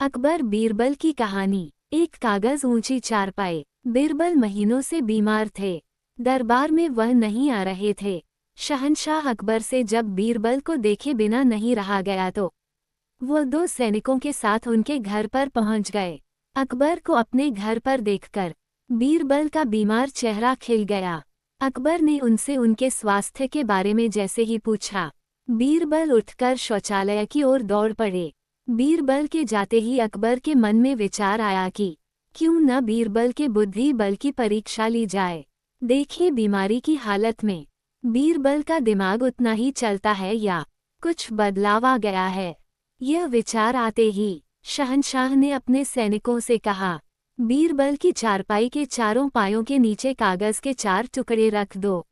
अकबर बीरबल की कहानी। एक कागज ऊंची चारपाई। बीरबल महीनों से बीमार थे। दरबार में वह नहीं आ रहे थे। शहंशाह अकबर से जब बीरबल को देखे बिना नहीं रहा गया तो वो 2 सैनिकों के साथ उनके घर पर पहुंच गए। अकबर को अपने घर पर देखकर बीरबल का बीमार चेहरा खिल गया। अकबर ने उनसे उनके स्वास्थ्य के बारे में जैसे ही पूछा, बीरबल उठकर शौचालय की ओर दौड़ पड़े। बीरबल के जाते ही अकबर के मन में विचार आया कि क्यों न बीरबल के बुद्धि बल की परीक्षा ली जाए। देखिए, बीमारी की हालत में बीरबल का दिमाग उतना ही चलता है या कुछ बदलाव आ गया है। यह विचार आते ही शहंशाह ने अपने सैनिकों से कहा, बीरबल की चारपाई के चारों पायों के नीचे कागज के 4 टुकड़े रख दो।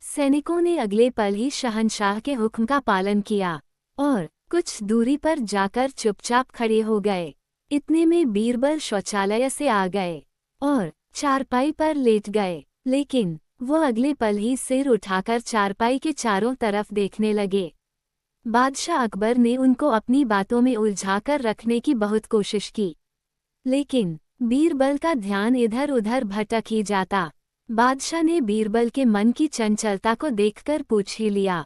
सैनिकों ने अगले पल ही शहंशाह के हुक्म का पालन किया और कुछ दूरी पर जाकर चुपचाप खड़े हो गए। इतने में बीरबल शौचालय से आ गए और चारपाई पर लेट गए, लेकिन वो अगले पल ही सिर उठाकर चारपाई के चारों तरफ देखने लगे। बादशाह अकबर ने उनको अपनी बातों में उलझाकर रखने की बहुत कोशिश की, लेकिन बीरबल का ध्यान इधर उधर भटक ही जाता। बादशाह ने बीरबल के मन की चंचलता को देखकर पूछ ही लिया,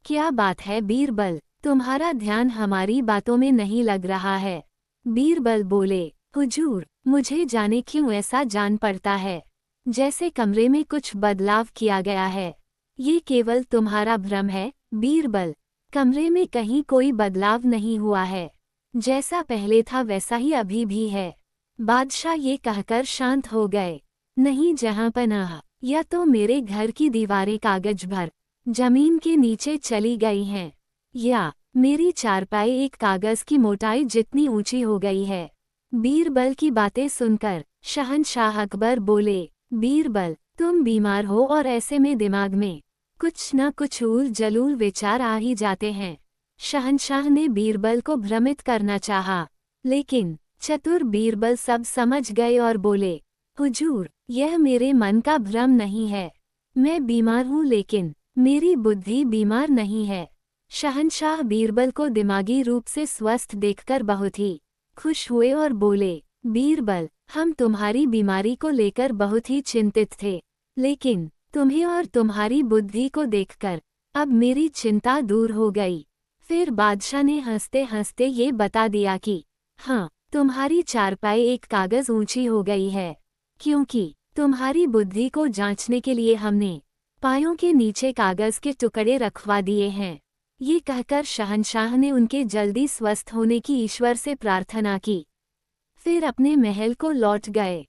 क्या बात है बीरबल, तुम्हारा ध्यान हमारी बातों में नहीं लग रहा है। बीरबल बोले, हुजूर, मुझे जाने क्यों ऐसा जान पड़ता है जैसे कमरे में कुछ बदलाव किया गया है। ये केवल तुम्हारा भ्रम है बीरबल, कमरे में कहीं कोई बदलाव नहीं हुआ है। जैसा पहले था वैसा ही अभी भी है। बादशाह ये कहकर शांत हो गए। नहीं जहां पनाह, या तो मेरे घर की दीवारें कागज भर जमीन के नीचे चली गई हैं, या मेरी चारपाई एक कागज की मोटाई जितनी ऊंची हो गई है। बीरबल की बातें सुनकर शहंशाह अकबर बोले, बीरबल, तुम बीमार हो और ऐसे में दिमाग में कुछ न कुछ उल जलूल विचार आ ही जाते हैं। शहंशाह ने बीरबल को भ्रमित करना चाहा, लेकिन चतुर बीरबल सब समझ गए और बोले, हुजूर, यह मेरे मन का भ्रम नहीं है। मैं बीमार हूँ लेकिन मेरी बुद्धि बीमार नहीं है। शहंशाह बीरबल को दिमागी रूप से स्वस्थ देखकर बहुत ही खुश हुए और बोले, बीरबल, हम तुम्हारी बीमारी को लेकर बहुत ही चिंतित थे, लेकिन तुम्हें और तुम्हारी बुद्धि को देखकर अब मेरी चिंता दूर हो गई। फिर बादशाह ने हंसते हंसते ये बता दिया कि हाँ, तुम्हारी चारपाई एक कागज ऊंची हो गई है, क्योंकि तुम्हारी बुद्धि को जांचने के लिए हमने पायों के नीचे कागज के टुकड़े रखवा दिए हैं। ये कहकर शहंशाह ने उनके जल्दी स्वस्थ होने की ईश्वर से प्रार्थना की, फिर अपने महल को लौट गए।